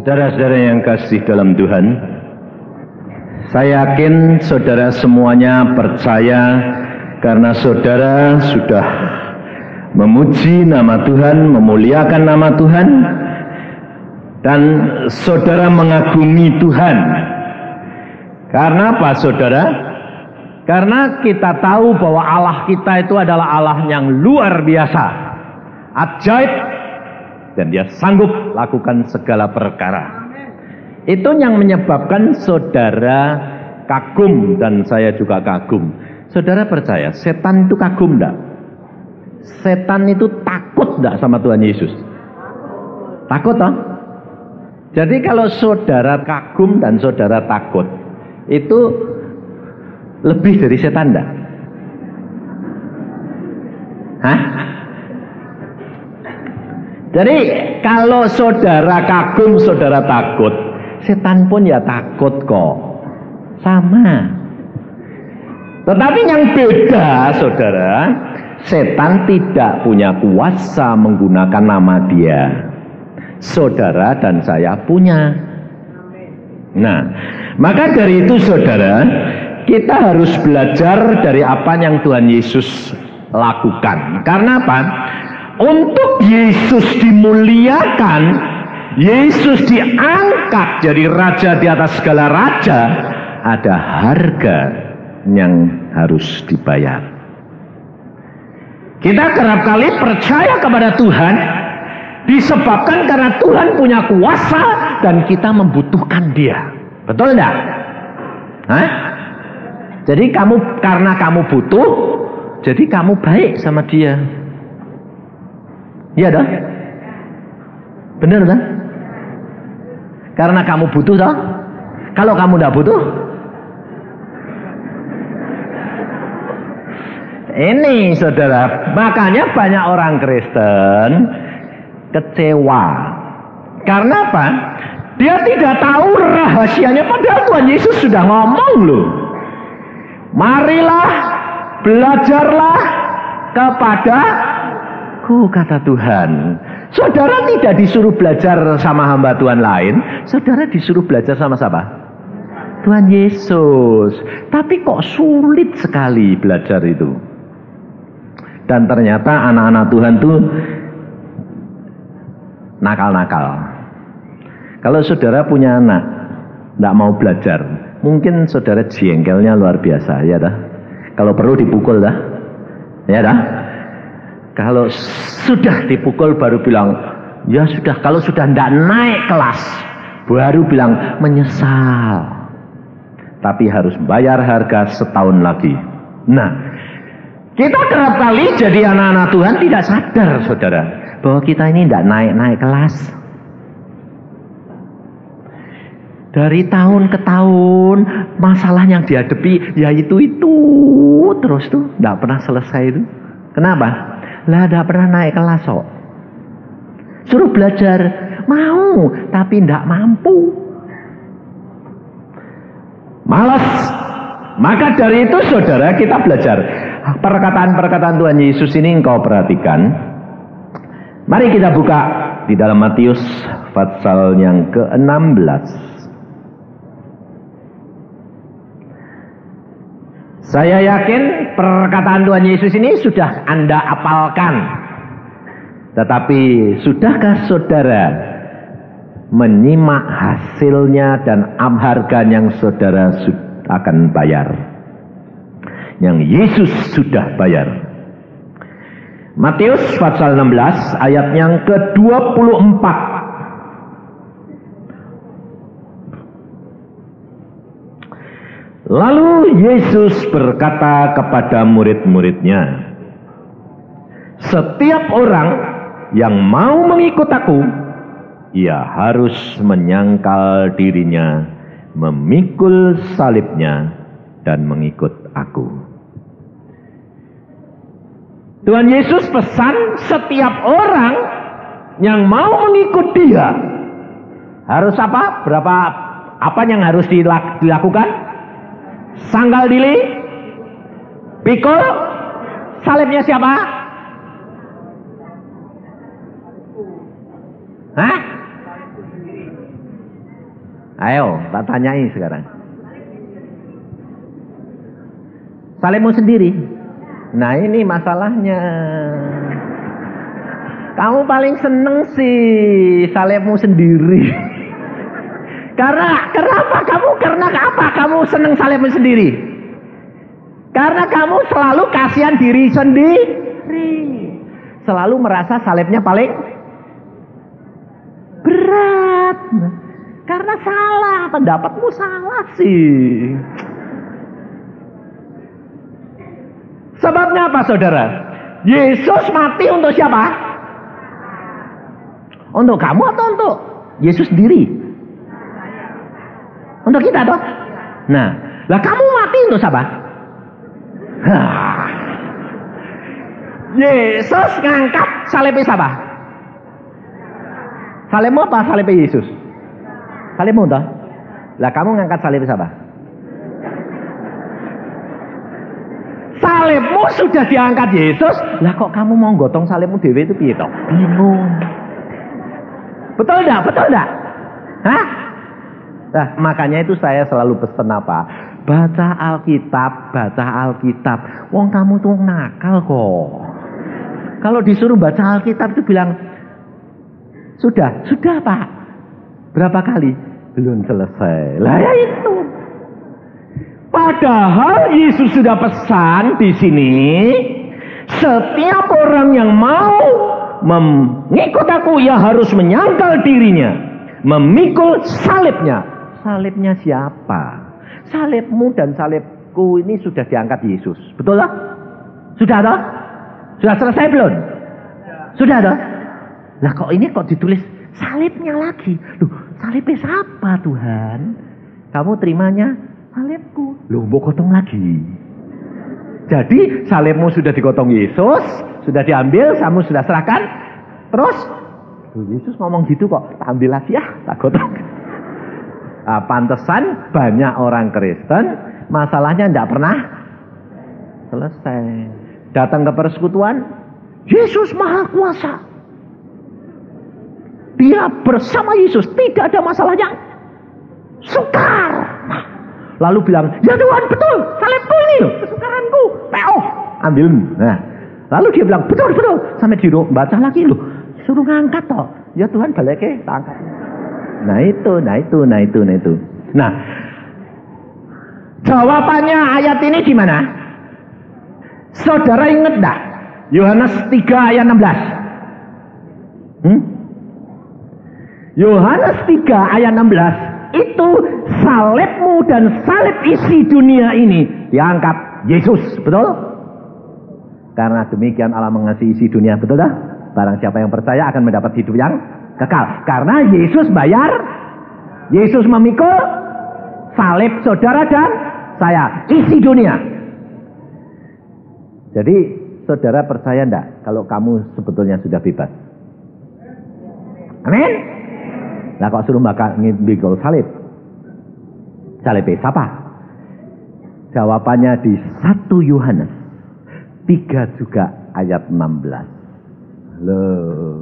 Saudara-saudara yang kasih dalam Tuhan, saya yakin saudara semuanya percaya karena saudara sudah memuji nama Tuhan, memuliakan nama Tuhan, dan saudara mengagumi Tuhan. Karena apa, saudara? Karena kita tahu bahwa Allah kita itu adalah Allah yang luar biasa, ajaib, dan dia sanggup lakukan segala perkara. Itu yang menyebabkan saudara kagum dan saya juga kagum. Saudara percaya setan itu kagum enggak? Setan itu takut enggak sama Tuhan Yesus? Takut toh? Jadi kalau saudara kagum dan saudara takut, itu lebih dari setan enggak? Hah? Jadi kalau saudara kagum, saudara takut, setan pun ya takut kok. Sama. Tetapi yang beda, saudara, setan tidak punya kuasa menggunakan nama dia. Saudara dan saya punya. Nah, maka dari itu saudara, kita harus belajar dari apa yang Tuhan Yesus lakukan. Karena apa? Untuk Yesus dimuliakan, Yesus diangkat jadi raja di atas segala raja, ada harga yang harus dibayar. Kita kerap kali percaya kepada Tuhan disebabkan karena Tuhan punya kuasa dan kita membutuhkan dia. Betul enggak? Hah? Jadi karena kamu butuh, jadi kamu baik sama dia. Iya dah? Benar dah? Karena kamu butuh dah? Kalau kamu tidak butuh, ini saudara, makanya banyak orang Kristen kecewa. Karena apa? Dia tidak tahu rahasianya, padahal Tuhan Yesus sudah ngomong loh. Marilah, belajarlah kepadaku, kata Tuhan. Saudara tidak disuruh belajar sama hamba Tuhan lain, saudara disuruh belajar sama siapa? Tuhan Yesus. Tapi kok sulit sekali belajar itu. Dan ternyata anak-anak Tuhan tuh nakal-nakal. Kalau saudara punya anak tidak mau belajar, mungkin saudara jengkelnya luar biasa, ya dah. Kalau perlu dipukul dah, ya dah. Kalau sudah dipukul baru bilang, ya sudah. Kalau sudah tidak naik kelas, baru bilang menyesal. Tapi harus bayar harga setahun lagi. Nah, kita kerap kali jadi anak-anak Tuhan tidak sadar, saudara, bahwa kita ini tidak naik-naik kelas. Dari tahun ke tahun, masalah yang dihadapi ya itu terus tuh, tidak pernah selesai itu. Kenapa? Lah tidak pernah naik kelas kok. Suruh belajar, mau, tapi tidak mampu. Malas. Maka dari itu saudara, kita belajar perkataan-perkataan Tuhan Yesus ini engkau perhatikan. Mari kita buka di dalam Matius pasal yang ke-16. Saya yakin perkataan Tuhan Yesus ini sudah Anda apalkan. Tetapi sudahkah saudara menyimak hasilnya dan harga yang saudara akan bayar? Yang Yesus sudah bayar. Matius pasal 16 ayat yang ke-24. Lalu Yesus berkata kepada murid-muridnya, setiap orang yang mau mengikut aku, ia harus menyangkal dirinya, memikul salibnya, dan mengikut aku. Tuhan Yesus pesan setiap orang yang mau mengikut dia harus apa? Apa yang harus dilakukan? Sanggal diri, pikul, salibnya siapa? Hah? Ayo, tak tanyai sekarang. Salibmu sendiri. Nah ini masalahnya. Kamu paling seneng sih salibmu sendiri. Karena apa kamu seneng salibmu sendiri? Karena kamu selalu kasihan diri sendiri. Selalu merasa salibnya paling berat. Karena salah, pendapatmu salah sih. Sebabnya apa saudara? Yesus mati untuk siapa? Untuk kamu atau untuk Yesus sendiri? Untuk kita toh? Nah, lah kamu mati untuk siapa? Yesus ngangkat salibnya siapa? Salibmu apa salibnya Yesus? Salibmu toh? Lah kamu ngangkat salibnya siapa? Salibmu sudah diangkat Yesus, lah kok kamu mau gotong salibmu dewe itu piye toh? Bingung. Betul enggak? Betul enggak? Hah? Nah, makanya itu saya selalu pesan apa? Baca Alkitab. Wong kamu tuh nakal kok. Kalau disuruh baca Alkitab itu bilang, sudah Pak. Berapa kali? Belum selesai. Lah ya itu. Padahal Yesus sudah pesan di sini, setiap orang yang mau mengikut aku, ia harus menyangkal dirinya, memikul salibnya. Salibnya siapa? Salibmu dan salibku ini sudah diangkat Yesus. Betul lah? Sudah toh? Sudah selesai belum? Sudah toh? Lah kok ini kok ditulis salibnya lagi? Loh, salibnya siapa Tuhan? Kamu terimanya salibku. Loh, mau gotong lagi. Jadi salibmu sudah digotong Yesus, sudah diambil, kamu sudah serahkan. Terus Yesus ngomong gitu kok, tak ambil lagi ya, tak gotong. Pantesan banyak orang Kristen masalahnya tidak pernah selesai. Datang ke persekutuan, Yesus Maha Kuasa. Dia bersama Yesus, tidak ada masalah yang sukar. Lalu bilang, ya Tuhan betul, salibku ini loh, kesukaranku. Ambil. Nah, lalu dia bilang, betul. Sampai baca lagi loh, suruh ngangkat toh. Ya Tuhan baliknya, tak angkat. Nah itu. Nah, jawabannya ayat ini gimana? Saudara ingat enggak? Yohanes 3 ayat 16. Yohanes 3 ayat 16 itu salibmu dan salib isi dunia ini diangkat Yesus, betul? Karena demikian Allah mengasihi isi dunia, betul dah? Barang siapa yang percaya akan mendapat hidup yang kekal. Karena Yesus bayar, Yesus memikul salib saudara dan saya, isi dunia. Jadi saudara percaya enggak kalau kamu sebetulnya sudah bebas? Amin. Nah kok suruh mikul salib? Salib siapa? Jawabannya di 1 Yohanes 3 juga ayat 16. Loh.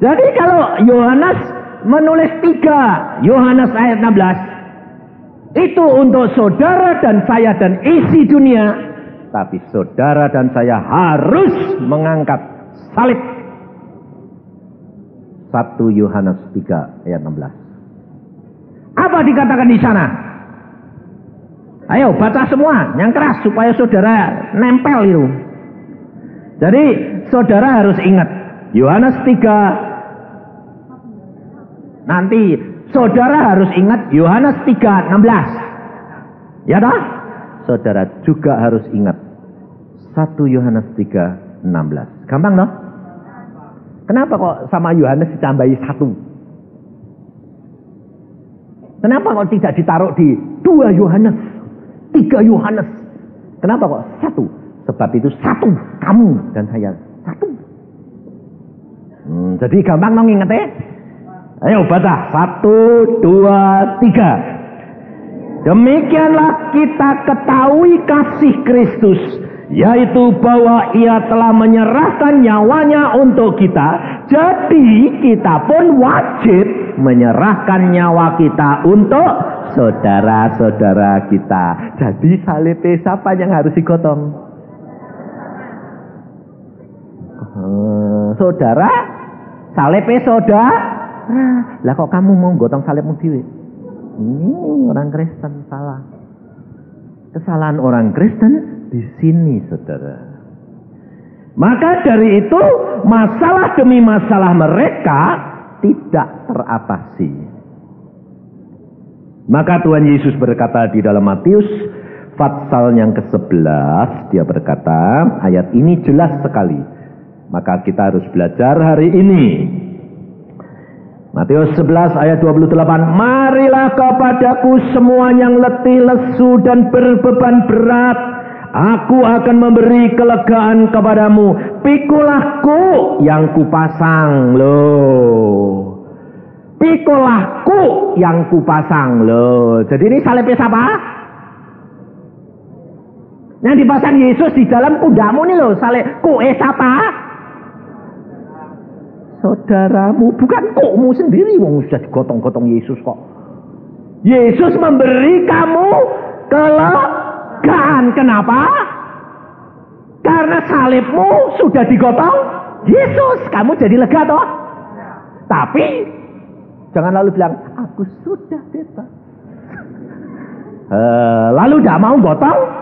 Jadi kalau Yohanes menulis 3 Yohanes ayat 16 itu untuk saudara dan saya dan isi dunia, tapi saudara dan saya harus mengangkat salib. 1 Yohanes 3 ayat 16. Apa dikatakan di sana? Ayo baca semua yang keras supaya saudara nempel itu. Jadi saudara harus ingat Yohanes 3. Nanti saudara harus ingat Yohanes 3:16. Ya dah? Saudara juga harus ingat 1 Yohanes 3:16. Gampang loh? Kenapa kok sama Yohanes ditambahi 1? Kenapa kok tidak ditaruh di 2 Yohanes, 3 Yohanes? Kenapa kok 1? Sebab itu 1 kamu dan saya 1. Jadi gampang dong ingetnya. Ayo baca 1, 2, 3. Demikianlah kita ketahui kasih Kristus, yaitu bahwa ia telah menyerahkan nyawanya untuk kita. Jadi kita pun wajib menyerahkan nyawa kita untuk saudara-saudara kita. Jadi salib siapa yang harus digotong? Saudara, salib saudara. Lah kok kamu mau gotong salibmu dhewe? Ini orang Kristen salah. Kesalahan orang Kristen di sini, saudara. Maka dari itu masalah demi masalah mereka tidak teratasi. Maka Tuhan Yesus berkata di dalam Matius pasal yang ke-11, dia berkata, ayat ini jelas sekali. Maka kita harus belajar hari ini. Matius 11 ayat 28, marilah kepadaku semua yang letih, lesu dan berbeban berat, aku akan memberi kelegaan kepadamu. Pikulahku yang kupasang loh. Pikulahku yang kupasang loh. Jadi ini salibnya siapa? Yang dipasang Yesus di dalam pundakmu nih loh. Salibku siapa? Saudaramu, bukan kokmu sendiri. Wong sudah digotong-gotong Yesus kok. Yesus memberi kamu kelegaan. Kenapa? Karena salibmu sudah digotong Yesus. Kamu jadi lega toh. Tapi jangan lalu bilang, aku sudah bebas. Lalu tidak mau gotong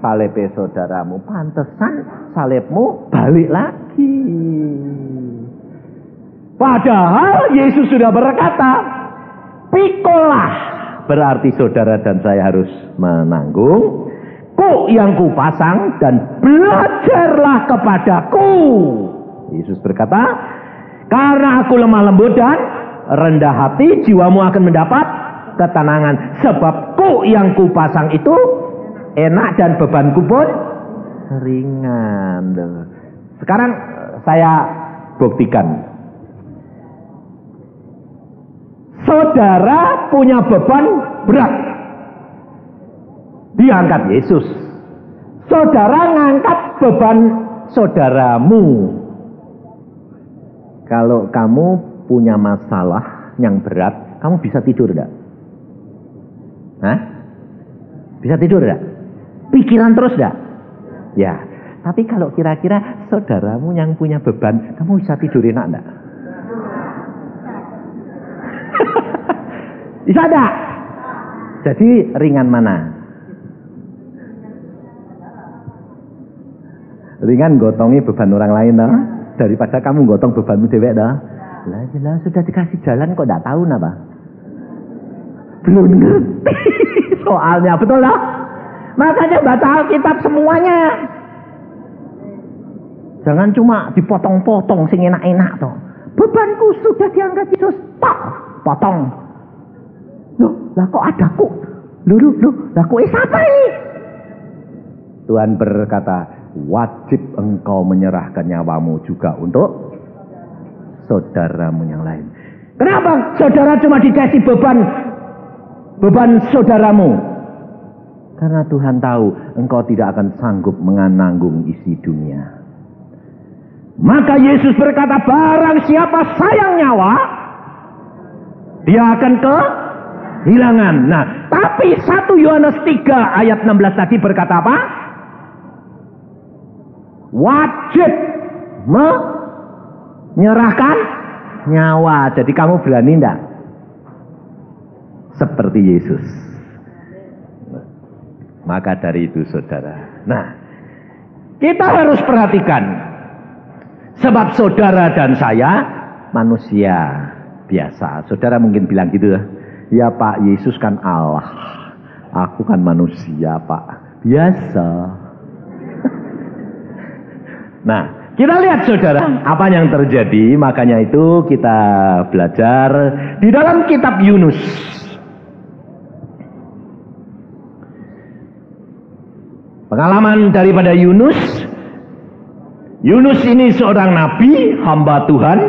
salib saudaramu. Pantesan salibmu balik lagi. Padahal Yesus sudah berkata, pikolah. Berarti saudara dan saya harus menanggung. Ku yang kupasang dan belajarlah kepadaku. Yesus berkata, karena aku lemah lembut dan rendah hati, jiwamu akan mendapat ketenangan. Sebab ku yang kupasang itu enak dan bebanku pun ringan. Sekarang saya buktikan. Saudara punya beban berat, diangkat Yesus. Saudara ngangkat beban saudaramu. Kalau kamu punya masalah yang berat, kamu bisa tidur enggak? Hah? Bisa tidur enggak? Pikiran terus enggak? Ya. Tapi kalau kira-kira saudaramu yang punya beban, kamu bisa tidur enak enggak? Bisa enggak? Jadi ringan mana? Ringan gotongi beban orang lain dah, daripada kamu gotong bebanmu dewek dah. Lah jelas sudah dikasih jalan kok enggak tahu napa? Belum ngerti soalnya, betul lah. Makanya baca Alkitab semuanya. Jangan cuma dipotong-potong sing enak-enak toh. Bebanku sudah diangkat Yesus, potong. Loh, lah kok ada ku? Loh, lah kok siapa ini? Tuhan berkata, wajib engkau menyerahkan nyawamu juga untuk saudaramu yang lain. Kenapa saudara cuma dikasih beban saudaramu? Karena Tuhan tahu engkau tidak akan sanggup menanggung isi dunia. Maka Yesus berkata, barang siapa sayang nyawa, dia akan kehilangan. Nah, tapi 1 Yohanes 3 ayat 16 tadi berkata apa? Wajib menyerahkan nyawa. Jadi kamu berani enggak? Seperti Yesus. Maka dari itu saudara. Nah, kita harus perhatikan. Sebab saudara dan saya manusia biasa. Saudara mungkin bilang gitu ya. Ya Pak, Yesus kan Allah. Aku kan manusia Pak. Biasa. Nah, kita lihat saudara, apa yang terjadi. Makanya itu kita belajar di dalam kitab Yunus. Pengalaman daripada Yunus. Yunus ini seorang nabi, hamba Tuhan,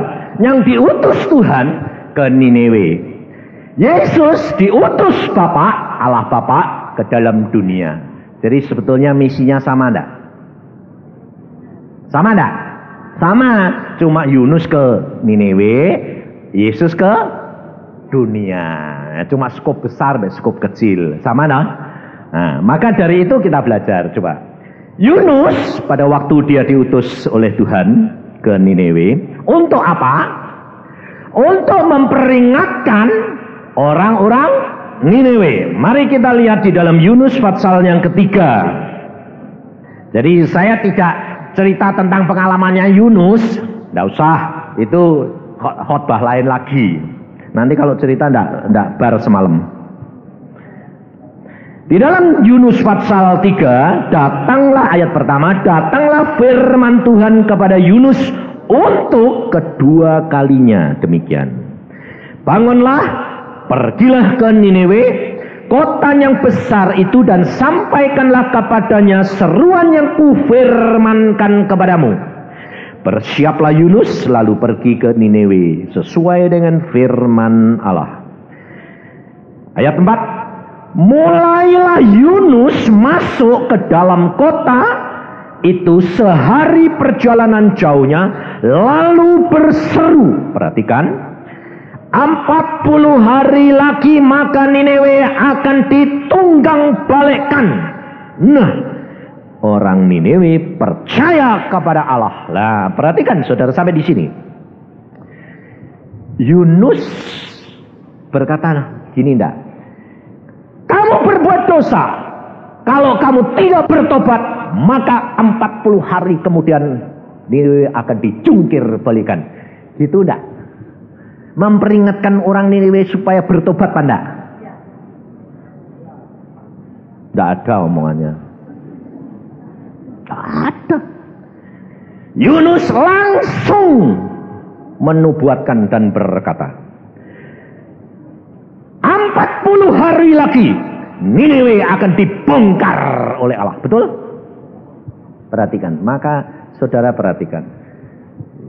yang diutus Tuhan ke Niniwe. Yesus diutus Bapa, Allah Bapa, ke dalam dunia. Jadi sebetulnya misinya sama enggak? Sama enggak? Sama, cuma Yunus ke Niniwe, Yesus ke dunia. Cuma skop besar dan skop kecil. Sama nah? Nah, maka dari itu kita belajar. Coba. Yunus pada waktu dia diutus oleh Tuhan ke Niniwe. Untuk apa? Untuk memperingatkan orang-orang Niniwe. Mari kita lihat di dalam Yunus pasal yang ketiga. Jadi saya tidak cerita tentang pengalamannya Yunus. Tidak usah. Itu khotbah lain lagi. Nanti kalau cerita tidak bar semalam. Di dalam Yunus pasal 3, datanglah ayat pertama, datanglah firman Tuhan kepada Yunus untuk kedua kalinya. Demikian. Bangunlah, pergilah ke Niniwe, kota yang besar itu, dan sampaikanlah kepadanya seruan yang kufirmankan kepadamu. Bersiaplah Yunus lalu pergi ke Niniwe sesuai dengan firman Allah. Ayat 4. Mulailah Yunus masuk ke dalam kota itu sehari perjalanan jauhnya, lalu berseru. Perhatikan, 40 hari lagi maka Niniwe akan ditunggang balikkan. Nah, orang Niniwe percaya kepada Allah. Lah, perhatikan saudara sampai di sini. Yunus berkata gini enggak? Kamu berbuat dosa. Kalau kamu tidak bertobat, maka 40 hari kemudian Niniwe akan dijungkir balikan. Gitu enggak? Memperingatkan orang Niniwe supaya bertobat apa enggak? Enggak ada omongannya. Enggak ada. Yunus langsung menubuatkan dan berkata, 40 hari lagi Niniwe akan dibongkar oleh Allah. Betul? Perhatikan. Maka saudara perhatikan.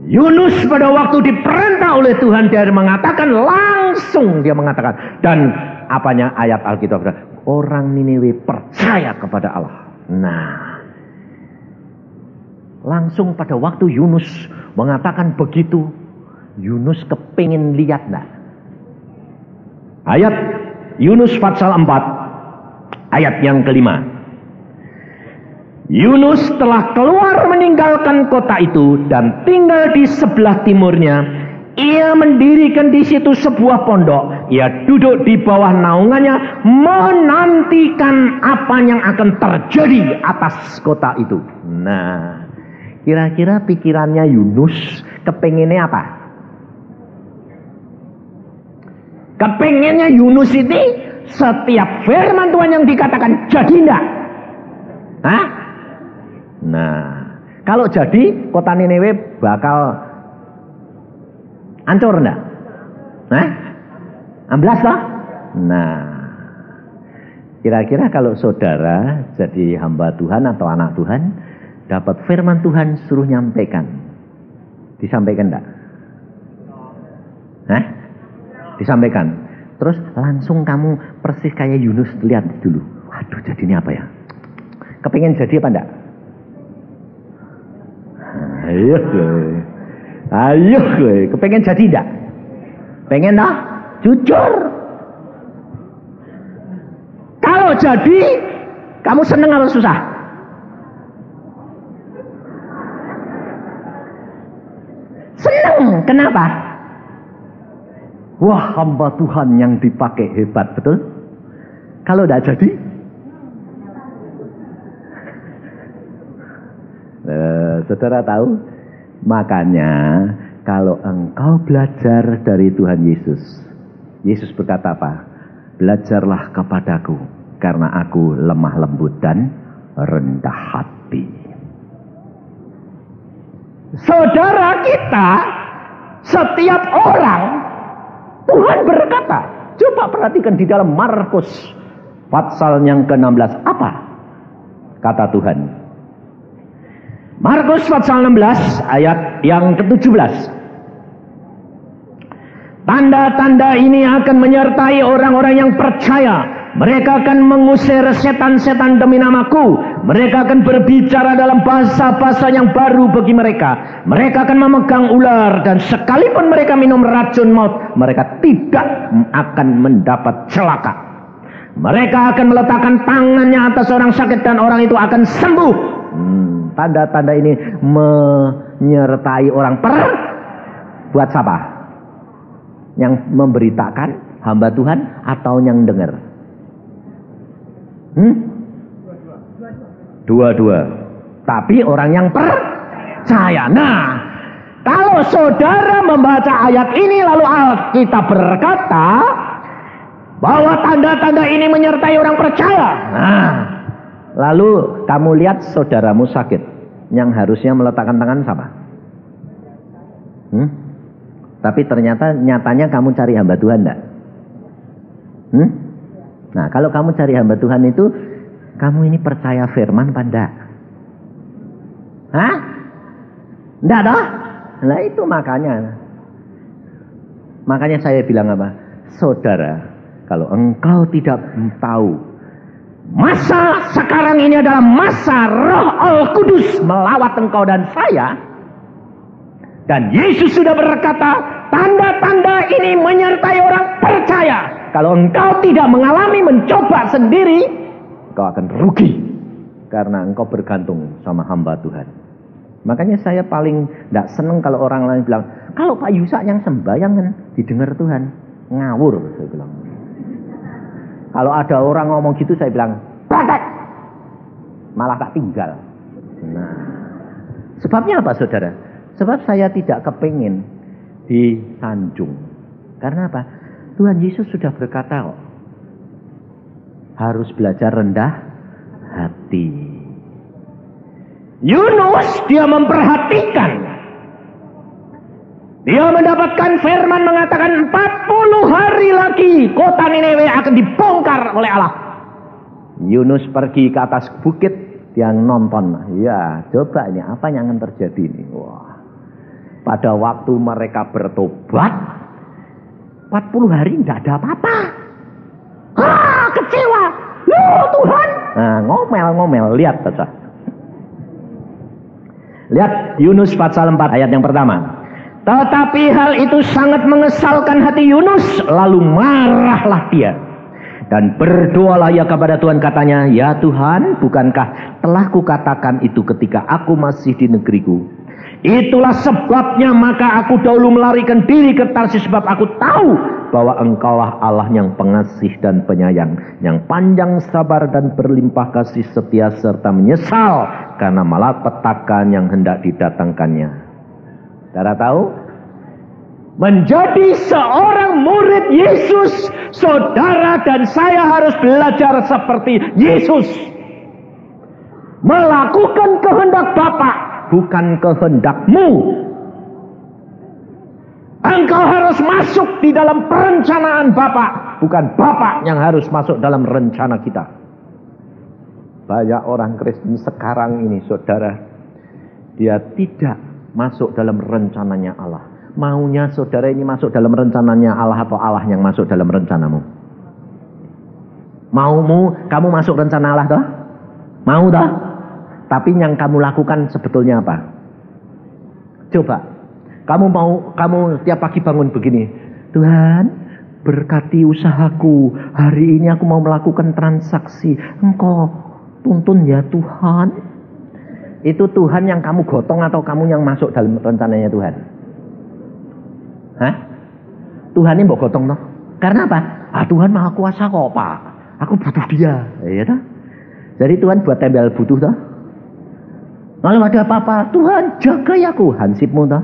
Yunus pada waktu diperintah oleh Tuhan, dia mengatakan, langsung dia mengatakan. Dan apanya ayat Alkitab? Orang Niniwe percaya kepada Allah. Nah, langsung pada waktu Yunus mengatakan begitu, Yunus kepingin lihat enggak? Ayat Yunus pasal 4 ayat yang kelima. Yunus telah keluar meninggalkan kota itu dan tinggal di sebelah timurnya. Ia mendirikan di situ sebuah pondok. Ia duduk di bawah naungannya, menantikan apa yang akan terjadi atas kota itu. Nah, kira-kira pikirannya Yunus kepengennya apa? Kepengennya Yunus ini setiap firman Tuhan yang dikatakan jadi enggak? Hah? Nah, kalau jadi kota Niniwe bakal hancur enggak? Hah? 16 lah? Nah, kira-kira kalau saudara jadi hamba Tuhan atau anak Tuhan, dapat firman Tuhan suruh nyampaikan, disampaikan enggak? Hah? Disampaikan. Terus langsung kamu persis kayak Yunus, lihat dulu. Waduh, jadi ini apa ya? Kepengen jadi apa enggak? Ayo gue. Kepengen jadi enggak? Pengen dah? Jujur. Kalau jadi, kamu seneng atau susah? Seneng. Kenapa? Wah, hamba Tuhan yang dipakai hebat, betul? Kalau tidak jadi, saudara tahu, makanya kalau engkau belajar dari Tuhan Yesus, Yesus berkata apa? Belajarlah kepadaku, karena aku lemah lembut dan rendah hati. Saudara kita, setiap orang, Tuhan berkata, coba perhatikan di dalam Markus pasal yang ke-16. Apa kata Tuhan? Markus pasal 16 ayat yang ke-17. Tanda-tanda ini akan menyertai orang-orang yang percaya. Mereka akan mengusir setan-setan demi namaku. Mereka akan berbicara dalam bahasa-bahasa yang baru bagi mereka. Mereka akan memegang ular, dan sekalipun mereka minum racun maut, mereka tidak akan mendapat celaka. Mereka akan meletakkan tangannya atas orang sakit dan orang itu akan sembuh. Tanda-tanda ini menyertai orang buat siapa? Yang memberitakan, hamba Tuhan, atau yang dengar? Dua-dua. Tapi orang yang percaya. Nah, kalau saudara membaca ayat ini lalu Alkitab berkata bahwa tanda-tanda ini menyertai orang percaya. Nah, lalu kamu lihat saudaramu sakit, yang harusnya meletakkan tangan siapa? Tapi ternyata nyatanya kamu cari hamba Tuhan enggak? Nah, kalau kamu cari hamba Tuhan itu, kamu ini percaya firman apa enggak? Hah? Enggak dah? Nah itu makanya saya bilang apa? Saudara, kalau engkau tidak tahu, masa sekarang ini adalah masa Roh Al-Kudus melawat engkau dan saya, dan Yesus sudah berkata, tanda-tanda ini menyertai orang percaya. Kalau engkau tidak mengalami, mencoba sendiri, engkau akan rugi, karena engkau bergantung sama hamba Tuhan. Makanya saya paling tidak senang kalau orang lain bilang, kalau Pak Yusak yang sembayangan didengar Tuhan, ngawur, saya bilang. Kalau ada orang ngomong gitu, saya bilang, praktek, malah tak tinggal. Nah, sebabnya apa saudara? Sebab saya tidak kepingin disanjung. Karena apa? Tuhan Yesus sudah berkata kok, harus belajar rendah hati. Yunus dia memperhatikan. Dia mendapatkan firman mengatakan 40 hari lagi kota Niniwe akan dibongkar oleh Allah. Yunus pergi ke atas bukit, dia nonton. Ya, coba ini apa yang akan terjadi ini. Wah. Pada waktu mereka bertobat, 40 hari tidak ada apa-apa. Kecewa. Loh Tuhan. Nah, ngomel-ngomel. Lihat saja. Lihat Yunus pasal 4 ayat yang pertama. Tetapi hal itu sangat mengesalkan hati Yunus, lalu marahlah dia. Dan berdoalah ia kepada Tuhan, katanya, ya Tuhan, bukankah telah kukatakan itu ketika aku masih di negeriku? Itulah sebabnya maka aku dahulu melarikan diri ke Tarsis, sebab aku tahu bahwa engkaulah Allah yang pengasih dan penyayang, yang panjang sabar dan berlimpah kasih setia, serta menyesal karena malapetaka yang hendak didatangkannya. Saudara tahu? Menjadi seorang murid Yesus, saudara dan saya harus belajar seperti Yesus. Melakukan kehendak Bapa, bukan kehendakmu. Engkau harus masuk di dalam perencanaan Bapa, bukan Bapa yang harus masuk dalam rencana kita. Banyak orang Kristen sekarang ini, saudara, dia tidak masuk dalam rencananya Allah. Maunya saudara ini masuk dalam rencananya Allah, atau Allah yang masuk dalam rencanamu? Maumu kamu masuk rencana Allah toh? Mau toh? Tapi yang kamu lakukan sebetulnya apa? Coba. Kamu tiap pagi bangun begini, Tuhan berkati usahaku, hari ini aku mau melakukan transaksi, Engkau tuntun ya Tuhan. Itu Tuhan yang kamu gotong atau kamu yang masuk dalam rencananya Tuhan? Hah? Tuhan ini mau gotong toh? Karena apa? Tuhan maha kuasa kok Pak, aku butuh dia, iya toh? Jadi Tuhan buat tembel butuh toh? Kalau ada apa-apa, Tuhan jaga ya aku, hansipmu toh?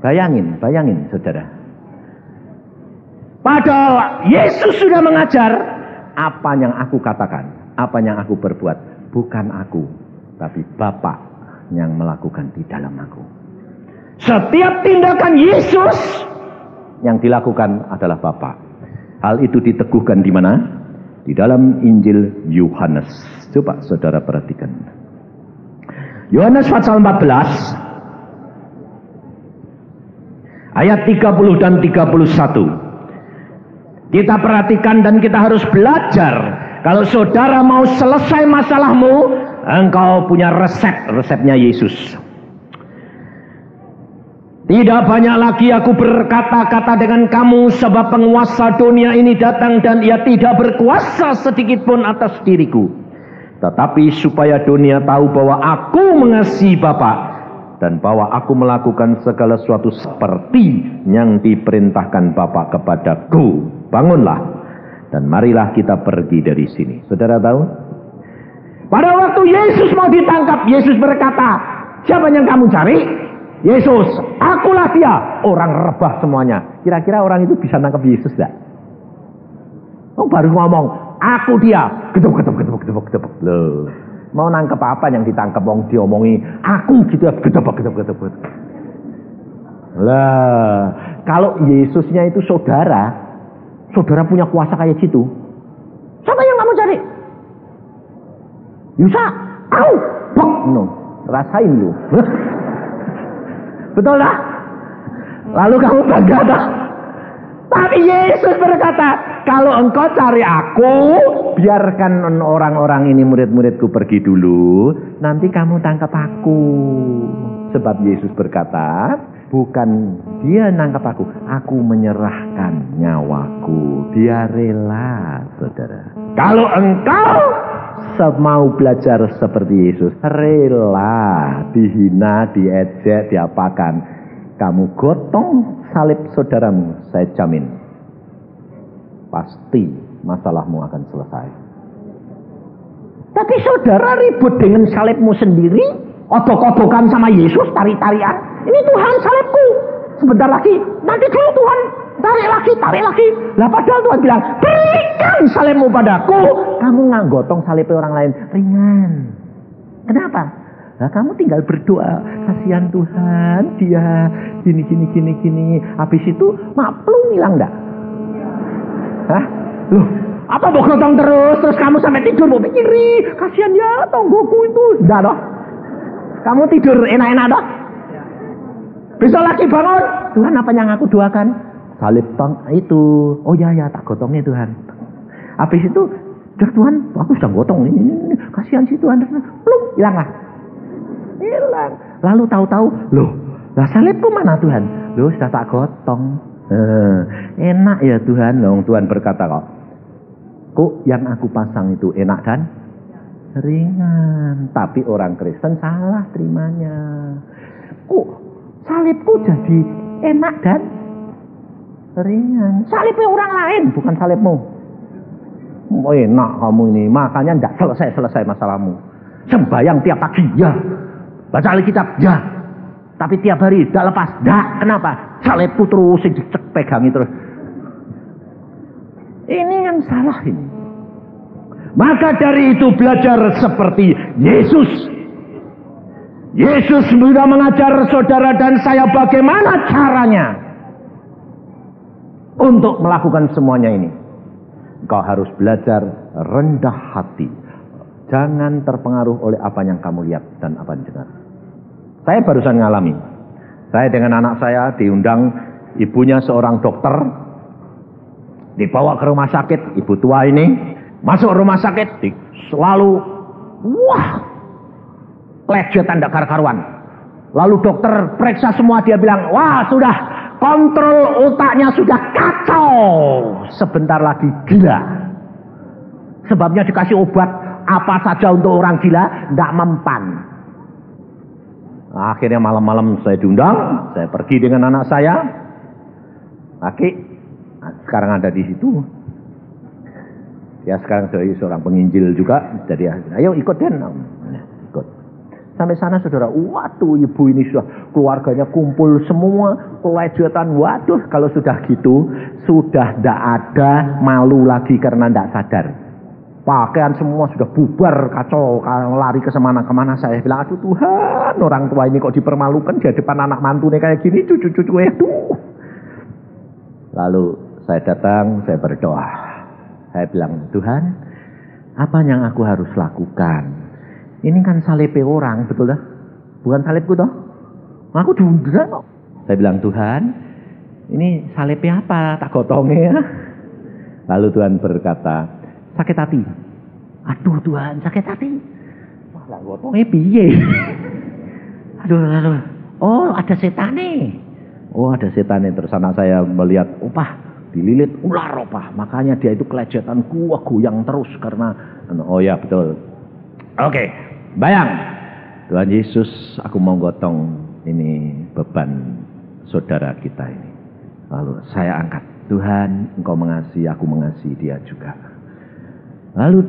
Bayangin saudara. Padahal Yesus sudah mengajar, apa yang aku katakan, apa yang aku berbuat, bukan aku, tapi Bapa yang melakukan di dalam aku. Setiap tindakan Yesus yang dilakukan adalah Bapa. Hal itu diteguhkan di mana? Di dalam Injil Yohanes. Coba saudara perhatikan. Yohanes pasal 14 ayat 30 dan 31. Kita perhatikan dan kita harus belajar. Kalau saudara mau selesai masalahmu, Engkau punya resepnya Yesus. Tidak banyak lagi aku berkata-kata dengan kamu, sebab penguasa dunia ini datang dan ia tidak berkuasa sedikit pun atas diriku. Tetapi supaya dunia tahu bahwa aku mengasihi Bapa dan bahwa aku melakukan segala sesuatu seperti yang diperintahkan Bapa kepadaku. Bangunlah dan marilah kita pergi dari sini. Saudara tahu? Pada waktu Yesus mau ditangkap, Yesus berkata, siapa yang kamu cari? Yesus, akulah dia. Orang rebah semuanya. Kira-kira orang itu bisa nangkap Yesus enggak? Oh, baru ngomong, aku dia. Geduk. Loh, mau nangkep apa yang ditangkap? Wong diomongi, aku gitu. Geduk. Lah, kalau Yesusnya itu saudara punya kuasa kayak gitu. Siapa yang kamu cari? Yusa, aku. Bok, no. Rasain lu. Betul dah? Lalu kamu bangga dah? Tapi Yesus berkata, kalau engkau cari aku, biarkan orang-orang ini murid-muridku pergi dulu, nanti kamu tangkap aku. Sebab Yesus berkata, bukan dia nangkap aku menyerahkan nyawaku. Dia rela, saudara. Kalau engkau mau belajar seperti Yesus, rela dihina, diejek, diapakan, kamu gotong salib saudaramu, saya jamin pasti masalahmu akan selesai. Tapi saudara ribut dengan salibmu sendiri, odok-odokan sama Yesus, tarik-tarian. Ini Tuhan salibku, sebentar lagi, nanti dulu Tuhan, tarik lagi. Lah padahal Tuhan bilang, berikan salibmu padaku. Kamu nggak gotong salib orang lain, ringan. Kenapa? Nah, kamu tinggal berdoa, kasihan Tuhan, dia gini. Habis itu maklum hilang enggak? Hah? Loh, apa mau gotong terus kamu sampai tidur mau pikiri, kasihan ya tonggoku itu. Enggak dong. Kamu tidur enak-enak dong. Besok lagi bangun, Tuhan apa yang aku doakan? Salib itu. Oh ya, tak gotongnya Tuhan. Habis itu, Tuhan, aku sudah gotong ini. Kasihan sih Tuhan. Pluk, hilang. Lalu tahu-tahu, loh, lah salibku mana Tuhan? Loh, sudah tak gotong. Enak ya Tuhan. Loh, Tuhan berkata kok yang aku pasang itu enak dan ringan. Tapi orang Kristen salah terimanya. Kok salibku jadi enak dan ringan? Salibnya orang lain, bukan salibmu. Oh, enak kamu ini, makanya tidak selesai masalahmu. Sembayang tiap pagi, ya. Baca Alkitab, ya. Tapi tiap hari tidak lepas, tidak. Kenapa? Salibku terus dipegangi terus. Ini yang salah ini. Maka dari itu belajar seperti Yesus. Yesus sudah mengajar saudara dan saya bagaimana caranya untuk melakukan semuanya ini. Kau harus belajar rendah hati. Jangan terpengaruh oleh apa yang kamu lihat dan apa yang dengar. Saya barusan ngalami. Saya dengan anak saya diundang, ibunya seorang dokter, dibawa ke rumah sakit. Ibu tua ini masuk rumah sakit, selalu lejetan tidak karuan. Lalu dokter periksa semua, dia bilang, wah sudah kontrol otaknya sudah kacau, sebentar lagi gila. Sebabnya dikasih obat apa saja untuk orang gila, tidak mempan. Akhirnya malam-malam saya diundang, saya pergi dengan anak saya. Aki, sekarang ada di situ. Ya sekarang saya seorang penginjil juga, jadi ayo ikut Den. Ikut. Sampai sana saudara, waduh ibu ini sudah keluarganya kumpul semua, kelejutan. Waduh kalau sudah gitu, sudah tidak ada malu lagi karena tidak sadar. Pakaian semua sudah bubar, kacau, lari ke kemana. Saya bilang, aduh Tuhan, orang tua ini kok dipermalukan di depan anak mantunya kayak gini, cucu-cucu aduh. Lalu saya datang, saya berdoa. Saya bilang, Tuhan, apa yang aku harus lakukan? Ini kan salibnya orang, betul dah? Bukan salibku toh? Aku diundang kok. Saya bilang, Tuhan, ini salibnya apa? Tak gotongnya. Lalu Tuhan berkata, sakit hati. Aduh Tuhan, sakit hati. Lah gotongnya piye? Aduh. Oh, ada setan nih. Oh, ada setan nih. Terus anak saya melihat, opah, dililit ular opah. Makanya dia itu kelejetan, gua goyang terus karena, oh ya betul. Oke, bayang. Tuhan Yesus, aku mau gotong ini beban saudara kita ini. Lalu saya angkat, Tuhan, Engkau mengasihi, aku mengasihi dia juga. Lalu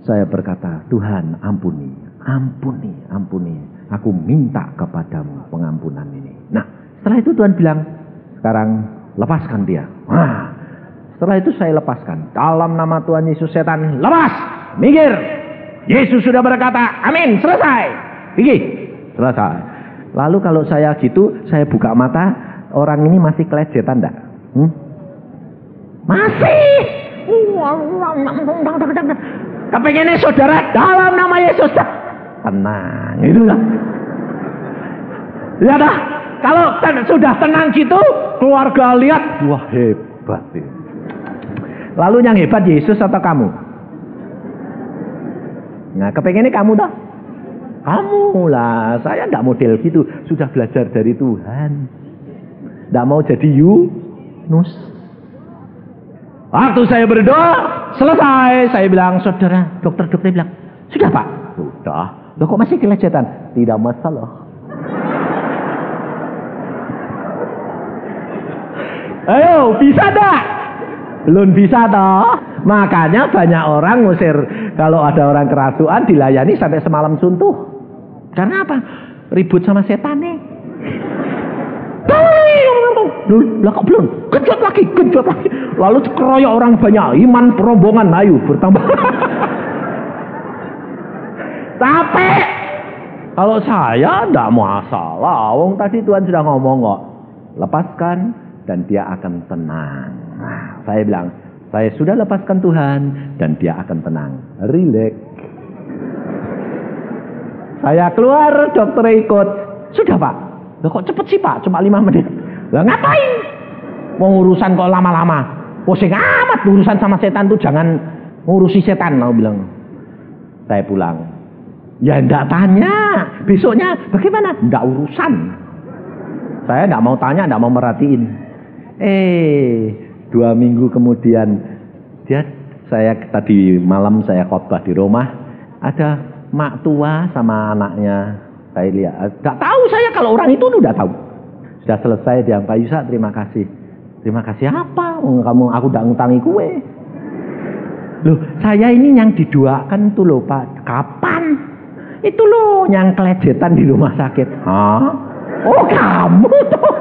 saya berkata, Tuhan ampuni. Aku minta kepadamu pengampunan ini. Nah, setelah itu Tuhan bilang, sekarang lepaskan dia. Nah, setelah itu saya lepaskan. Dalam nama Tuhan Yesus, setan lepas, minggir. Yesus sudah berkata, amin, selesai. Pergi, selesai. Lalu kalau saya gitu, saya buka mata, orang ini masih kelejetan enggak? Masih. Kepengennya saudara dalam nama Yesus. Tenang, itulah. Ya dah, kalau sudah tenang gitu, keluarga lihat, wah hebat ini. Lalu yang hebat Yesus atau kamu? Nah, kepengennya kamu dah. Kamu lah, saya enggak model gitu, sudah belajar dari Tuhan. Enggak mau jadi Yunus. Waktu saya berdoa, selesai. Saya bilang, saudara, dokter bilang, sudah Pak? Sudah. Loh kok masih kelejetan? Tidak masalah. Ayo, bisa dah? Belum bisa toh? Makanya banyak orang ngusir. Kalau ada orang kerasukan dilayani sampai semalam suntuh. Karena apa? Ribut sama setan nih. Lah kok belum? Genjot lagi. Lalu keroyok orang banyak, iman perombongan, ayo bertambah. Tapi kalau saya enggak masalah. Wong tadi Tuhan sudah ngomong kok. Lepaskan dan dia akan tenang. Nah, saya bilang, saya sudah lepaskan Tuhan dan dia akan tenang. Relax. Saya keluar, dokter ikut. Sudah Pak. Loh kok cepet sih Pak? Cuma 5 menit. Lah ngapain? Mau urusan kok lama-lama? Pusing amat urusan sama setan tuh, jangan ngurusi setan, mau bilang. Saya pulang. Ya enggak tanya. Besoknya bagaimana? Enggak urusan. Saya enggak mau tanya, enggak mau merhatiin. 2 minggu kemudian saya tadi malam saya khotbah di rumah, ada mak tua sama anaknya. Saya lihat, enggak tahu saya kalau orang itu udah tahu. Sudah selesai dia, Pak Yusa, terima kasih. Terima kasih apa? Aku udah ngutangi kue. Loh, saya ini yang didoakan tuh loh Pak. Kapan? Itu loh yang kelejetan di rumah sakit. Hah? Oh kamu tuh.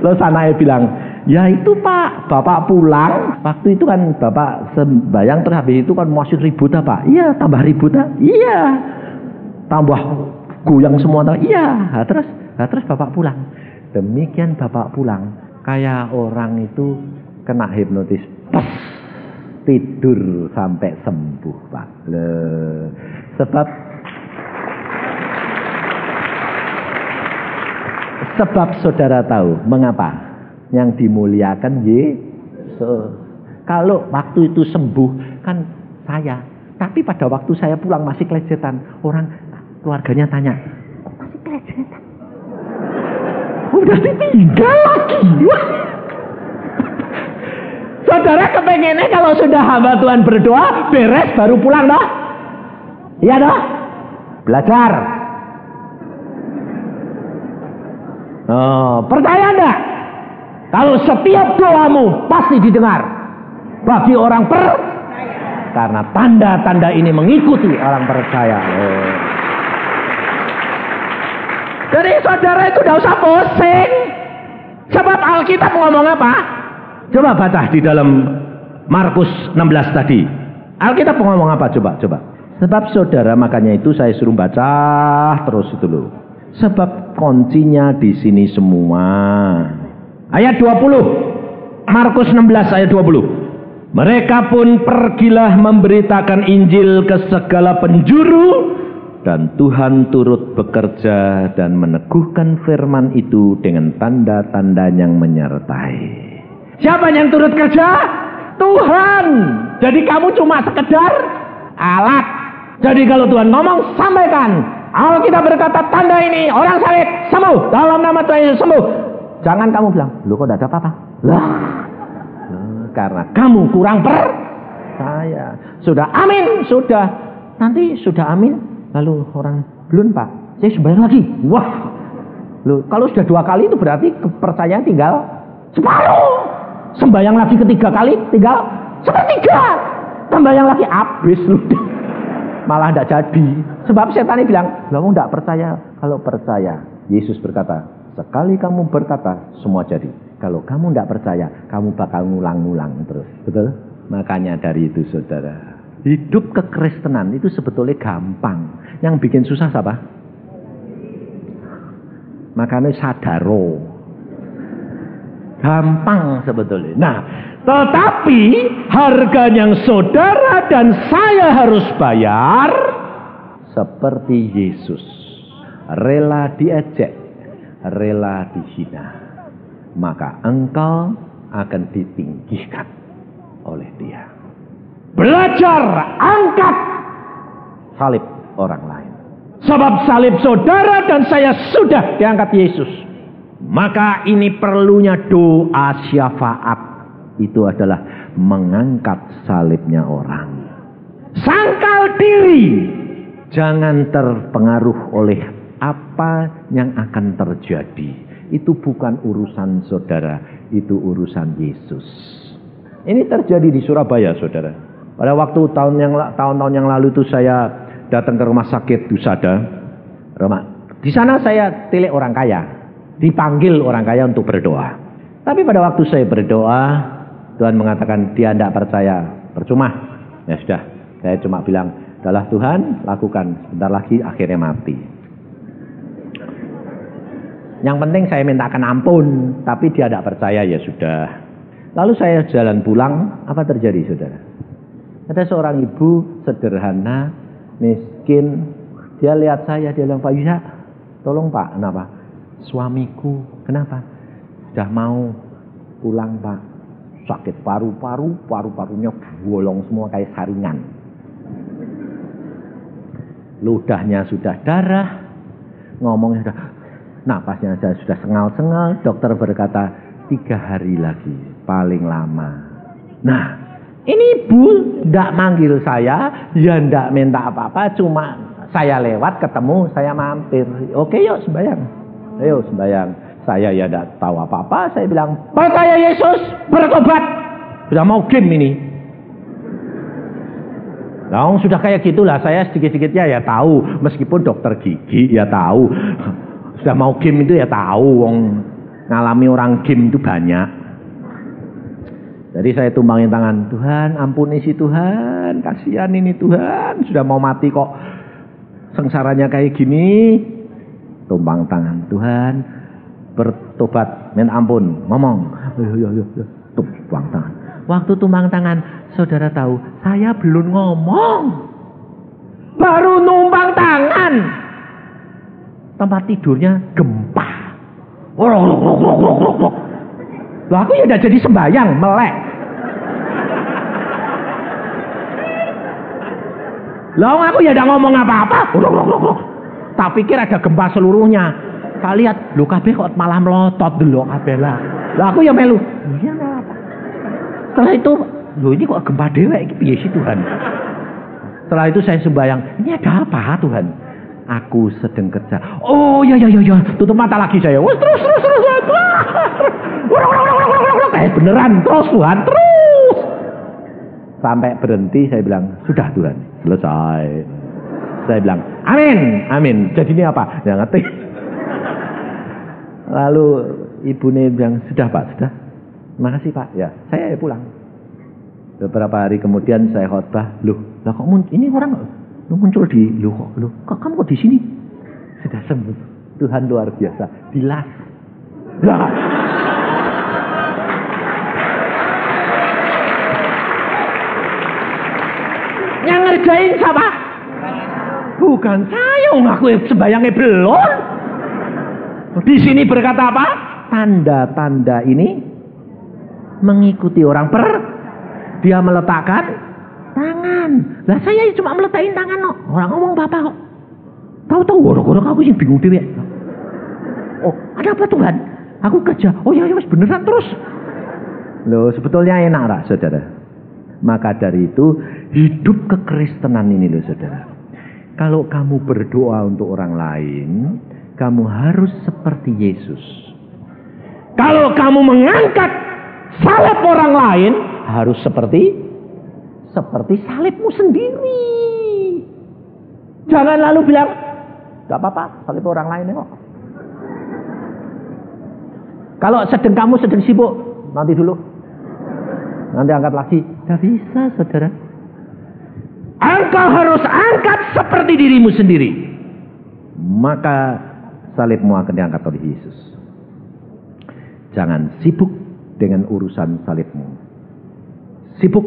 Loh sananya bilang, ya itu Pak, Bapak pulang. Waktu itu kan Bapak sembayang terus habis itu kan masih ribut Pak. Iya, tambah ribut Iya. Tambah goyang semua. Iya. Terus Bapak pulang. Demikian Bapak pulang, kayak orang itu kena hipnotis. Pas tidur sampai sembuh Pak. Sebab saudara tahu mengapa yang dimuliakan Yesus. Kalau waktu itu sembuh kan saya, tapi pada waktu saya pulang masih kelejetan. Orang keluarganya tanya, kok masih kelejetan? Udah ditinggal lagi. Saudara kepengennya kalau sudah hamba Tuhan berdoa beres baru pulang dah. Iya dah. Belajar. Percaya enggak? Kalau setiap doamu pasti didengar bagi orang percaya. Karena tanda-tanda ini mengikuti orang percaya. Jadi saudara itu tidak usah pusing. Sebab Alkitab ngomong apa? Coba baca di dalam Markus 16 tadi. Alkitab ngomong apa? Coba. Sebab saudara, makanya itu saya suruh baca terus itu loh. Sebab kuncinya di sini semua. Ayat 20. Markus 16 ayat 20. Mereka pun pergilah memberitakan Injil ke segala penjuru, dan Tuhan turut bekerja dan meneguhkan firman itu dengan tanda-tanda yang menyertai. Siapa yang turut kerja? Tuhan. Jadi kamu cuma sekedar alat. Jadi kalau Tuhan ngomong, sampaikan. Alkitab berkata tanda ini, orang sakit sembuh, dalam nama Tuhan Yesus sembuh. Jangan kamu bilang, lu kok tidak ada apa-apa? Lah, karena kamu kurang percaya. Sudah amin, sudah. Nanti sudah amin, lalu orang, belum Pak, saya sembahyang lagi. Wah, lu kalau sudah 2 kali itu berarti kepercayaan tinggal separuh. Sembahyang lagi ketiga kali tinggal sepertiga. Sembahyang lagi habis lu. Malah tidak jadi. Sebab setan ini bilang, kamu tidak percaya. Kalau percaya, Yesus berkata, sekali kamu berkata, semua jadi. Kalau kamu tidak percaya, kamu bakal ngulang-ngulang terus. Betul? Makanya dari itu saudara, hidup kekristenan itu sebetulnya gampang. Yang bikin susah siapa? Makanya sadaro. Gampang sebetulnya. Nah, tetapi harga yang saudara dan saya harus bayar seperti Yesus. Rela diejek, rela dihina. Maka engkau akan ditinggikan oleh Dia. Belajar angkat salib orang lain. Sebab salib saudara dan saya sudah diangkat Yesus. Maka ini perlunya doa syafaat. Itu adalah mengangkat salibnya orang. Sangkal diri. Jangan terpengaruh oleh apa yang akan terjadi. Itu bukan urusan saudara. Itu urusan Yesus. Ini terjadi di Surabaya saudara. Pada waktu tahun-tahun yang lalu itu saya datang ke rumah sakit Husada. Di sana saya tilik orang kaya. Dipanggil orang kaya untuk berdoa. Tapi pada waktu saya berdoa, Tuhan mengatakan dia tidak percaya. Percuma. Ya sudah, saya cuma bilang, adalah Tuhan, lakukan. Sebentar lagi akhirnya mati. Yang penting saya mintakan ampun. Tapi dia tidak percaya, ya sudah. Lalu saya jalan pulang, apa terjadi saudara? Ada seorang ibu sederhana, miskin. Dia lihat saya, dia bilang, Pak Yusa, tolong Pak, kenapa? Suamiku, kenapa? Sudah mau pulang Pak. Sakit paru-paru, paru-parunya bolong semua kayak saringan. Ludahnya sudah darah, ngomongnya sudah, napasnya sudah sengal-sengal. Dokter berkata 3 hari lagi, paling lama. Nah, ini ibu tidak manggil saya, ya tidak minta apa-apa, cuma saya lewat ketemu, saya mampir. Oke yuk sembahyang. Ayo sembahyang. Saya ya tidak tahu apa-apa. Saya bilang, percaya Yesus, bertobat. Sudah mau game ini. Nah, sudah kayak gitulah. Saya sedikit-sedikitnya ya tahu. Meskipun dokter gigi ya tahu. Sudah mau game itu ya tahu. Ngalami orang game itu banyak. Jadi saya tumbangin tangan. Tuhan, ampuni si Tuhan. Kasihan ini Tuhan. Sudah mau mati kok. Sengsaranya kayak gini. Tumbang tangan, Tuhan bertobat, minta ampun, ngomong, yo, tumbang tangan. Waktu tumbang tangan, saudara tahu, saya belum ngomong, baru numbang tangan, tempat tidurnya gempa. Loh, aku ya udah jadi sembahyang, melek. Loh, aku ya udah ngomong apa-apa. Tak pikir ada gempa seluruhnya. Tak lihat, lu kabeh kok malah melotot dulu kabeh lah. Lah aku ya melu. Iya apa? Setelah itu, lu ini kok gempa dewek iki piye sih Tuhan? Setelah itu saya sembahyang, ini ada apa Tuhan? Aku sedang kerja. Oh ya, tutup mata lagi saya. Terus. Kayak beneran terus Tuhan, terus. Sampai berhenti saya bilang, sudah Tuhan, selesai. Saya bilang, amin. Jadi ini apa? Ya ngerti. Lalu ibunya bilang, sudah Pak, sudah. Makasih Pak. Ya, saya pulang. Beberapa hari kemudian saya khotbah, loh kok ini orang muncul di, kok kamu kok di sini? Sudah sembuh. Tuhan luar biasa. Dilas. Lah. Yang ngerjain siapa? Bukan saya, ngaku sembayangnya belum. Di sini berkata apa? Tanda-tanda ini mengikuti orang dia meletakkan Tangan. Lah saya cuma meletakkan tangan kok. Orang ngomong Bapak kok. Tahu-tahu orang-orang aku yang bingung dhewe. Oh, ada apa Tuhan? Aku kerja. Oh ya wis beneran terus. Loh, sebetulnya enak lah saudara. Maka dari itu hidup kekristenan ini loh saudara. Kalau kamu berdoa untuk orang lain, kamu harus seperti Yesus. Kalau kamu mengangkat salib orang lain, harus seperti salibmu sendiri. Jangan lalu bilang, gak apa-apa, salib orang lain kok. Kalau kamu sedang sibuk, nanti dulu. Nanti angkat lagi. Gak bisa, saudara. Engkau harus angkat seperti dirimu sendiri. Maka salibmu akan diangkat oleh Yesus. Jangan sibuk dengan urusan salibmu. Sibuk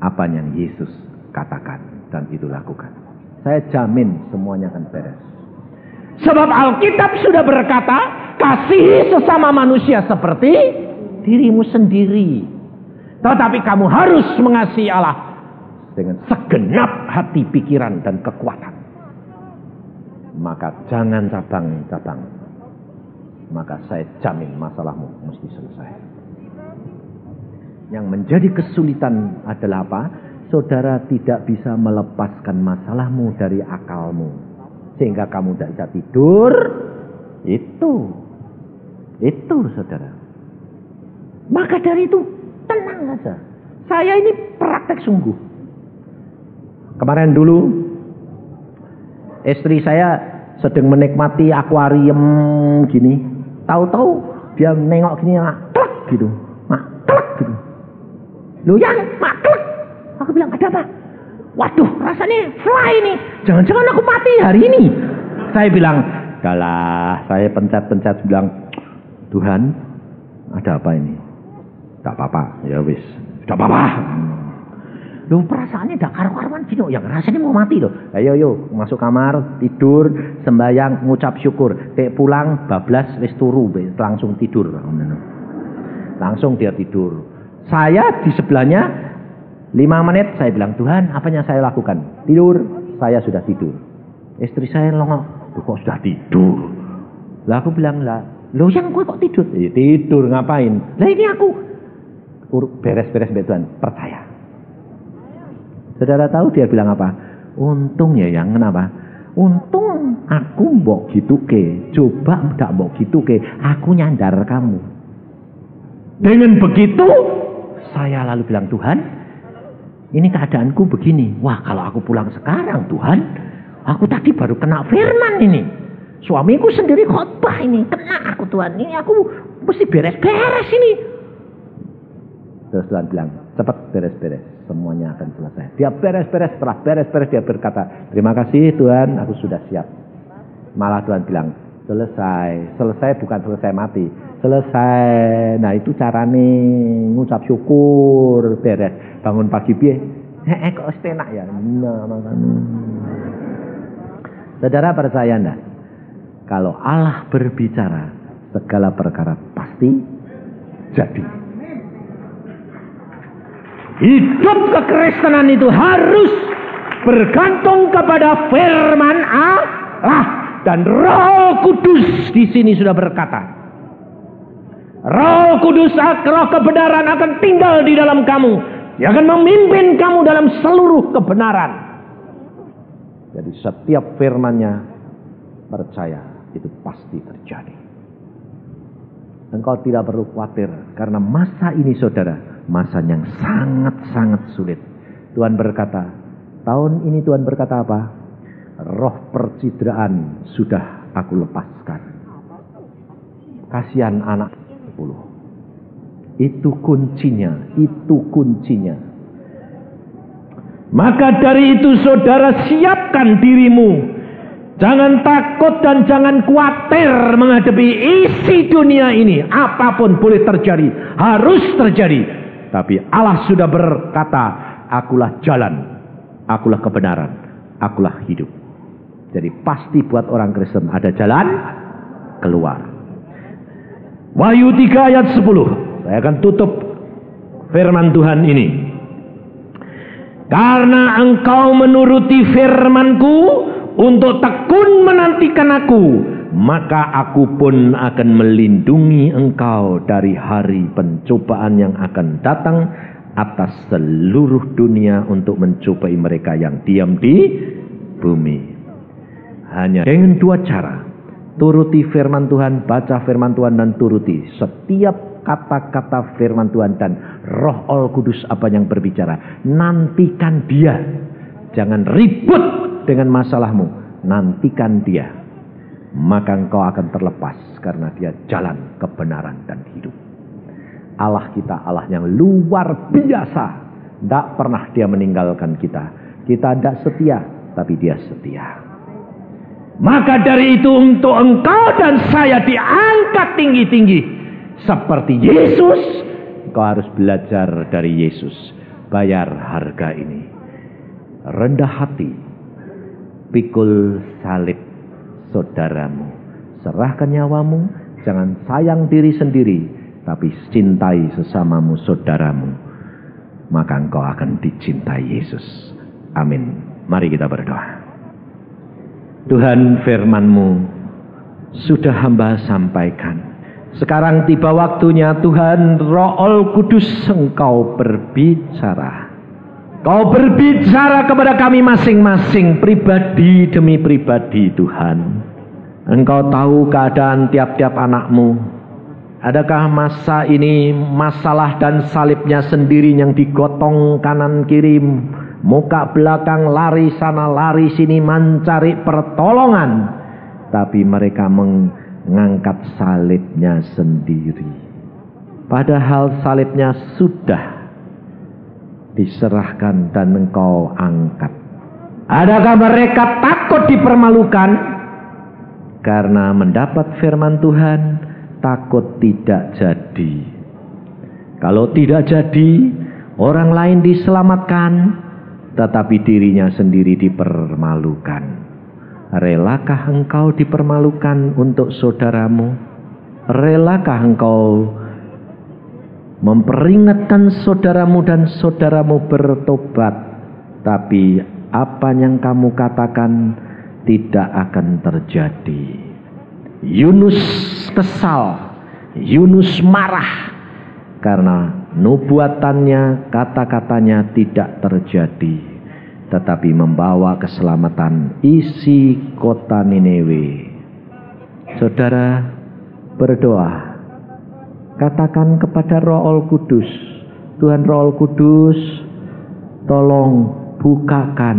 apa yang Yesus katakan dan itu lakukan. Saya jamin semuanya akan beres. Sebab Alkitab sudah berkata, kasihi sesama manusia seperti dirimu sendiri. Tetapi kamu harus mengasihi Allah dengan segenap hati, pikiran, dan kekuatan. Maka jangan cabang-cabang. Maka saya jamin masalahmu mesti selesai. Yang menjadi kesulitan adalah apa? Saudara tidak bisa melepaskan masalahmu dari akalmu. Sehingga kamu tidak bisa tidur. Itu saudara. Maka dari itu tenang saja. Saya ini praktek sungguh. Kemarin dulu istri saya sedang menikmati akuarium gini. Tahu-tahu dia nengok gini, klek gitu. Klek gitu. Loh yang klek. Aku bilang ada apa? Waduh, rasanya fly nih. Jangan-jangan aku mati hari ini. Saya bilang, "Dalah," saya pencet-pencet bilang, "Tuhan, ada apa ini?" "Tak apa-apa." "Ya wis, tidak apa-apa." Loh, perasaannya tidak karu-karuan gini, yang rasanya mau mati loh. Ayo masuk kamar, tidur, sembahyang, ngucap syukur. Pulang bablas wis turu, langsung tidur. Langsung dia tidur. Saya di sebelahnya 5 menit saya bilang, "Tuhan, apa yang saya lakukan?" Tidur, saya sudah tidur. Istri saya longok, "Kok sudah tidur?" Lah aku bilang, "Loh yang gue kok tidur?" "Tidur ngapain?" "Lah ini aku beres-beres mbak Tuhan, percaya." Saudara tahu dia bilang apa? "Untung ya yang kenapa? Untung aku mbok gituke. Coba ndak mbok gituke, aku nyandar kamu." Dengan begitu saya lalu bilang, "Tuhan, ini keadaanku begini. Wah, kalau aku pulang sekarang Tuhan, aku tadi baru kena firman ini. Suamiku sendiri khotbah ini, kena aku Tuhan. Ini aku mesti beres-beres ini." Terus Tuhan bilang, "Cepat beres-beres, semuanya akan selesai." Dia beres-beres, setelah beres-beres dia berkata, "Terima kasih Tuhan, aku sudah siap." Malah Tuhan bilang, selesai bukan selesai mati, selesai. Nah itu carane ngucap syukur, beres. Bangun pagi piye? Kok enak ya? Nah, makanya. Saudara percaya enggak? Kalau Allah berbicara, segala perkara pasti jadi. Hidup kekristenan itu harus bergantung kepada firman Allah, dan Roh Kudus di sini sudah berkata, Roh Kudus, Roh kebenaran akan tinggal di dalam kamu. Dia akan memimpin kamu dalam seluruh kebenaran. Jadi setiap firman-Nya, percaya itu pasti terjadi. Engkau tidak perlu khawatir, karena masa ini saudara, masa yang sangat-sangat sulit. Tuhan berkata, tahun ini Tuhan berkata apa? Roh percidraan sudah aku lepaskan. Kasihan anak 10. Itu kuncinya. Maka dari itu saudara, siapkan dirimu. Jangan takut dan jangan khawatir menghadapi isi dunia ini. Apapun boleh terjadi, harus terjadi. Tapi Allah sudah berkata, akulah jalan, akulah kebenaran, akulah hidup. Jadi pasti buat orang Kristen ada jalan keluar. Wahyu 3 ayat 10. Saya akan tutup firman Tuhan ini. Karena engkau menuruti firman-Ku untuk tekun menantikan Aku, maka Aku pun akan melindungi engkau dari hari pencobaan yang akan datang atas seluruh dunia untuk mencobai mereka yang diam di bumi. Hanya dengan dua cara. Turuti firman Tuhan, baca firman Tuhan dan turuti setiap kata-kata firman Tuhan, dan Roh Allah Kudus apa yang berbicara. Nantikan Dia. Jangan ribut dengan masalahmu. Nantikan Dia. Maka engkau akan terlepas karena Dia jalan kebenaran dan hidup. Allah kita Allah yang luar biasa. Tidak pernah Dia meninggalkan kita. Kita tidak setia, tapi Dia setia. Maka dari itu untuk engkau dan saya diangkat tinggi-tinggi seperti Yesus, engkau harus belajar dari Yesus. Bayar harga ini. Rendah hati. Pikul salib saudaramu. Serahkan nyawamu. Jangan sayang diri sendiri, tapi cintai sesamamu saudaramu. Maka engkau akan dicintai Yesus. Amin. Mari kita berdoa. Tuhan, firman-Mu sudah hamba sampaikan. Sekarang tiba waktunya Tuhan, Roh Allah Kudus, Engkau berbicara. Kau berbicara kepada kami masing-masing, pribadi demi pribadi Tuhan. Engkau tahu keadaan tiap-tiap anak-Mu. Adakah masa ini masalah dan salibnya sendiri yang digotong kanan kiri, muka belakang, lari sana lari sini mencari pertolongan, tapi mereka mengangkat salibnya sendiri, padahal salibnya sudah diserahkan dan engkau angkat. Adakah mereka takut dipermalukan karena mendapat firman Tuhan? Takut tidak jadi. Kalau tidak jadi, orang lain diselamatkan, tetapi dirinya sendiri dipermalukan. Relakah engkau dipermalukan untuk saudaramu? Relakah engkau memperingatkan saudaramu dan saudaramu bertobat, tapi apa yang kamu katakan tidak akan terjadi? Yunus kesal, Yunus marah karena nubuatannya, kata-katanya tidak terjadi, tetapi membawa keselamatan isi kota Niniwe. Saudara, berdoa. Katakan kepada Roh Allah Kudus, Tuhan Roh Allah Kudus, tolong bukakan,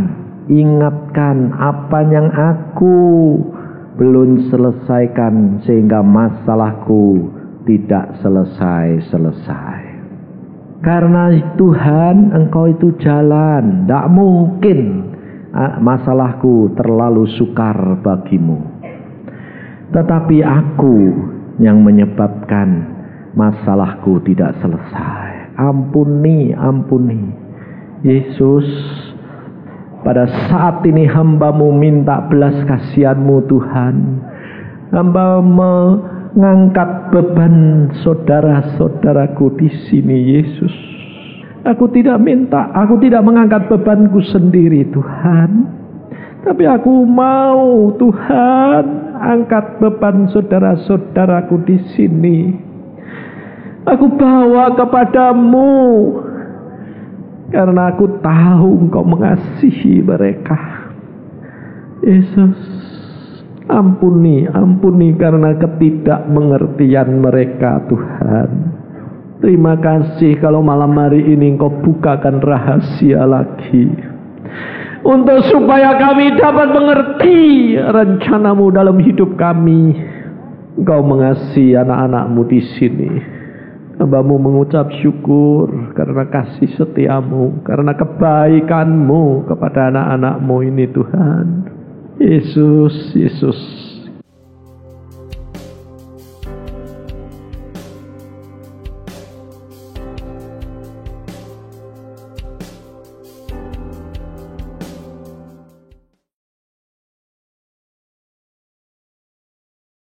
ingatkan apa yang aku belum selesaikan sehingga masalahku tidak selesai-selesai. Karena Tuhan, Engkau itu jalan. Tidak mungkin masalahku terlalu sukar bagimu. Tetapi aku yang menyebabkan masalahku tidak selesai. Ampuni, ampuni. Yesus, pada saat ini hamba-Mu minta belas kasihan-Mu Tuhan. Hamba mengangkat beban saudara-saudaraku di sini Yesus. Aku tidak mengangkat bebanku sendiri Tuhan. Tapi aku mau Tuhan angkat beban saudara-saudaraku di sini. Aku bawa kepadamu. Karena aku tahu Engkau mengasihi mereka. Yesus, ampuni karena ketidakmengertian mereka Tuhan. Terima kasih kalau malam hari ini Engkau bukakan rahasia lagi. Untuk supaya kami dapat mengerti rencana-Mu dalam hidup kami. Engkau mengasihi anak-anak-Mu di sini. Hamba-Mu mengucap syukur karena kasih setia-Mu, karena kebaikan-Mu kepada anak-anak-Mu ini Tuhan. Yesus, Yesus.